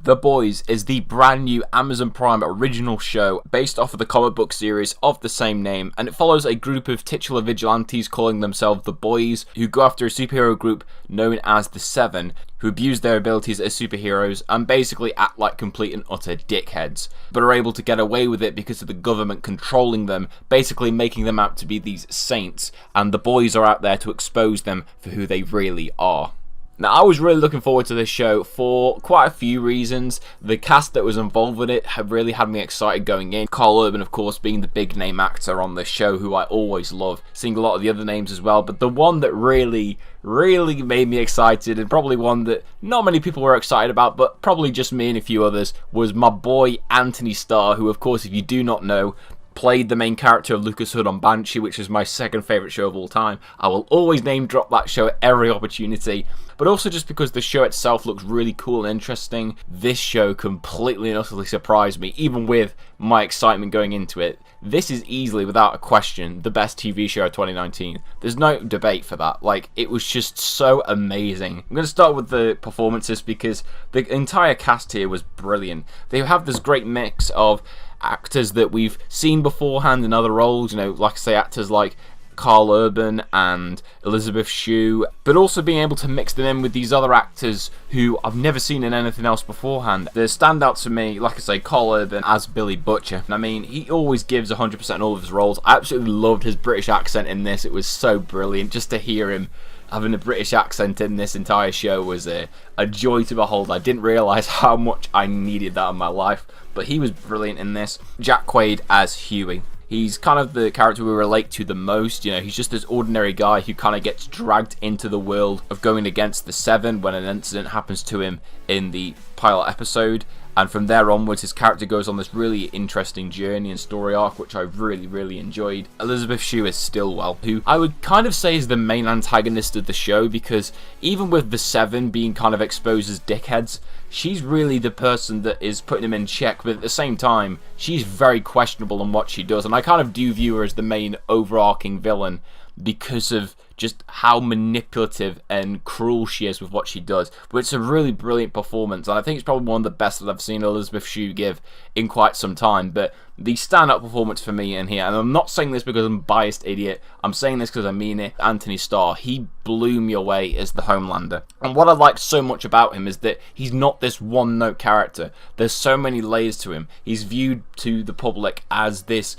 The Boys is the brand new Amazon Prime original show based off of the comic book series of the same name, and it follows a group of titular vigilantes calling themselves the Boys, who go after a superhero group known as the Seven, who abuse their abilities as superheroes and basically act like complete and utter dickheads, but are able to get away with it because of the government controlling them, basically making them out to be these saints, and the Boys are out there to expose them for who they really are. Now, I was really looking forward to this show for quite a few reasons. The cast that was involved with it have really had me excited going in. Karl Urban, of course, being the big name actor on this show, who I always love, seeing a lot of the other names as well, but the one that really made me excited, and probably one that not many people were excited about, but probably just me and a few others, was my boy Anthony Starr, who, of course, if you do not know, played the main character of Lucas Hood on Banshee, which is my second favourite show of all time. I will always name drop that show at every opportunity, but also just because the show itself looks really cool and interesting. This show completely and utterly surprised me, even with my excitement going into it. This is easily, without a question, the best TV show of 2019. There's no debate for that. Like, it was just so amazing. I'm going to start with the performances because the entire cast here was brilliant. They have this great mix of actors that we've seen beforehand in other roles, like I say, actors like Karl Urban and Elizabeth Shue, but also being able to mix them in with these other actors who I've never seen in anything else beforehand. The standouts for me, like I say, Karl Urban as Billy Butcher. I mean, he always gives 100% in all of his roles. I absolutely loved his British accent in this. It was so brilliant. Just to hear him having a British accent in this entire show was a joy to behold. I didn't realise how much I needed that in my life, but he was brilliant in this. Jack Quaid as Huey. He's kind of the character we relate to the most. He's just this ordinary guy who kind of gets dragged into the world of going against the Seven when an incident happens to him in the pilot episode. And from there onwards, his character goes on this really interesting journey and story arc, which I really enjoyed. Elizabeth Shue is Stillwell, who I would kind of say is the main antagonist of the show, because even with the Seven being kind of exposed as dickheads, she's really the person that is putting him in check, but at the same time, she's very questionable in what she does, and I kind of do view her as the main overarching villain because of just how manipulative and cruel she is with what she does. But it's a really brilliant performance, and I think it's probably one of the best that I've seen Elizabeth Shue give in quite some time. But the standout performance for me in here, and I'm not saying this because I'm a biased idiot, I'm saying this because I mean it, Anthony Starr, he blew me away as the Homelander. And what I liked so much about him is that he's not this one-note character. There's so many layers to him. He's viewed to the public as this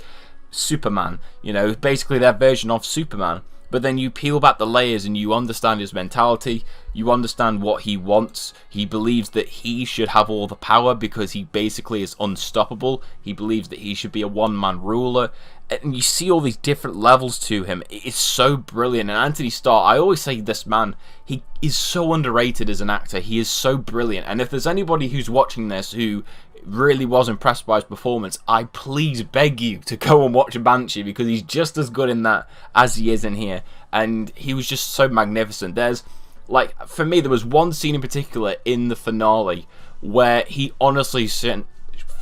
Superman, basically their version of Superman. But then you peel back the layers and you understand his mentality, you understand what he wants. He believes that he should have all the power because he basically is unstoppable. He believes that he should be a one-man ruler. And you see all these different levels to him. It's so brilliant. And Anthony Starr, I always say this man, he is so underrated as an actor. He is so brilliant. And if there's anybody who's watching this who really was impressed by his performance, I please beg you to go and watch Banshee, because he's just as good in that as he is in here, and he was just so magnificent. There's, for me, there was one scene in particular in the finale where he honestly sent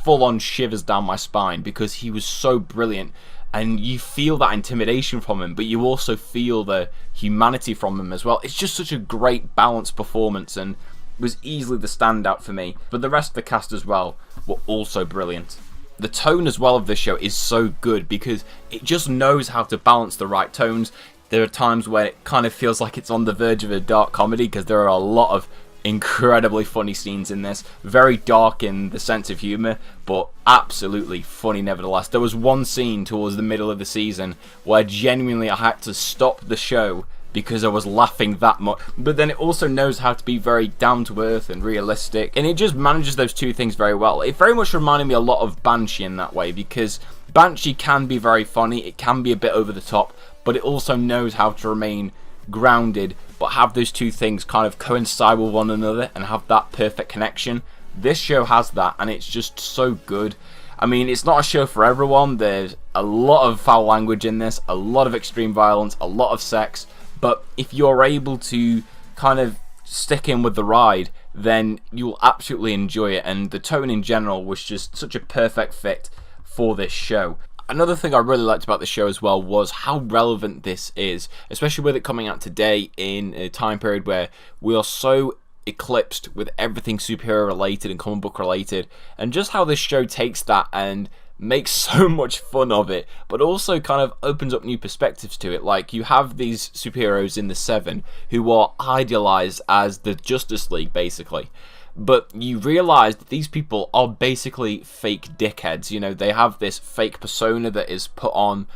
full-on shivers down my spine because he was so brilliant, and you feel that intimidation from him, but you also feel the humanity from him as well. It's just such a great balanced performance, and was easily the standout for me. But the rest of the cast as well were also brilliant. The tone as well of this show is so good because it just knows how to balance the right tones. There are times where it kind of feels like it's on the verge of a dark comedy because there are a lot of incredibly funny scenes in this. Very dark in the sense of humour, but absolutely funny nevertheless. There was one scene towards the middle of the season where genuinely I had to stop the show because I was laughing that much. But then it also knows how to be very down-to-earth and realistic, and it just manages those two things very well. It very much reminded me a lot of Banshee in that way, because Banshee can be very funny, it can be a bit over the top, but it also knows how to remain grounded, but have those two things kind of coincide with one another and have that perfect connection. This show has that, and it's just so good. I mean, it's not a show for everyone. There's a lot of foul language in this, a lot of extreme violence, a lot of sex, but if you're able to kind of stick in with the ride, then you'll absolutely enjoy it, and the tone in general was just such a perfect fit for this show. Another thing I really liked about the show as well was how relevant this is, especially with it coming out today in a time period where we are so eclipsed with everything superhero related and comic book related, and just how this show takes that and makes so much fun of it, but also kind of opens up new perspectives to it. Like, you have these superheroes in the Seven who are idealized as the Justice League, basically. But you realise that these people are basically fake dickheads. You know, they have this fake persona that is put on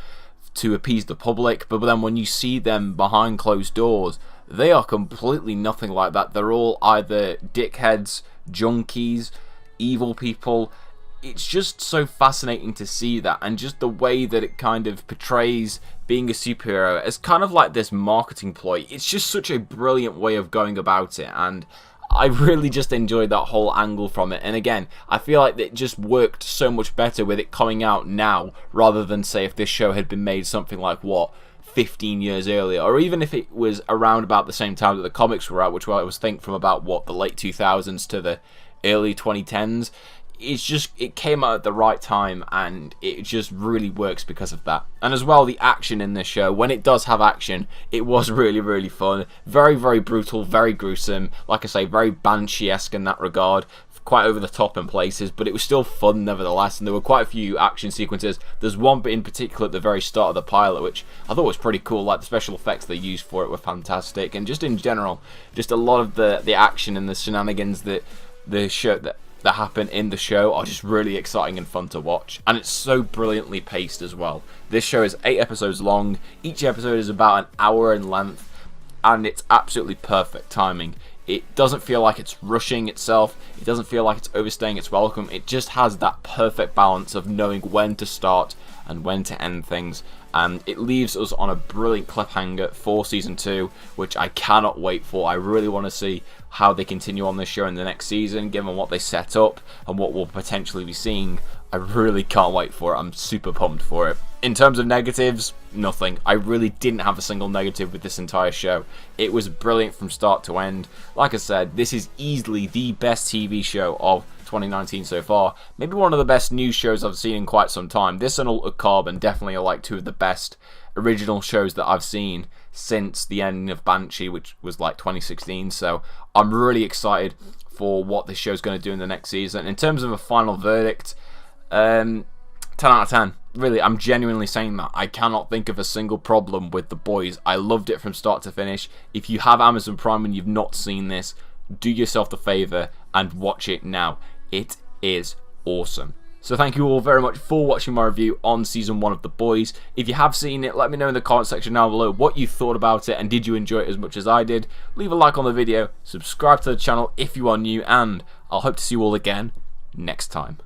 to appease the public, but then when you see them behind closed doors, they are completely nothing like that. They're all either dickheads, junkies, evil people. It's just so fascinating to see that, and just the way that it kind of portrays being a superhero as kind of like this marketing ploy. It's just such a brilliant way of going about it, and I really just enjoyed that whole angle from it. And again, I feel like it just worked so much better with it coming out now, rather than say if this show had been made something like, what, 15 years earlier, or even if it was around about the same time that the comics were out, which I was think from about, what, the late 2000s to the early 2010s. It's just, it came out at the right time, and it just really works because of that. And as well, the action in this show, when it does have action, it was really, really fun. Very, very brutal, very gruesome. Like I say, very Banshee-esque in that regard. Quite over the top in places, but it was still fun nevertheless, and there were quite a few action sequences. There's one bit in particular at the very start of the pilot, which I thought was pretty cool. Like, the special effects they used for it were fantastic, and just in general, just a lot of the action and the shenanigans that happen in the show are just really exciting and fun to watch, and it's so brilliantly paced as well. This show is 8 episodes long. Each episode is about an hour in length, and it's absolutely perfect timing. It doesn't feel like it's rushing itself. It doesn't feel like it's overstaying its welcome. It just has that perfect balance of knowing when to start and when to end things. And it leaves us on a brilliant cliffhanger for Season 2, which I cannot wait for. I really want to see how they continue on this show in the next season, given what they set up and what we'll potentially be seeing. I really can't wait for it. I'm super pumped for it. In terms of negatives, nothing. I really didn't have a single negative with this entire show. It was brilliant from start to end. Like I said, this is easily the best TV show of 2019 so far. Maybe one of the best news shows I've seen in quite some time. This and Altered Carbon definitely are like two of the best original shows that I've seen since the ending of Banshee, which was like 2016. So I'm really excited for what this show's going to do in the next season. In terms of a final verdict, 10 out of 10. Really, I'm genuinely saying that. I cannot think of a single problem with The Boys. I loved it from start to finish. If you have Amazon Prime and you've not seen this, do yourself the favour and watch it now. It is awesome. So thank you all very much for watching my review on Season 1 of The Boys. If you have seen it, let me know in the comment section down below what you thought about it, and did you enjoy it as much as I did. Leave a like on the video, subscribe to the channel if you are new, and I'll hope to see you all again next time.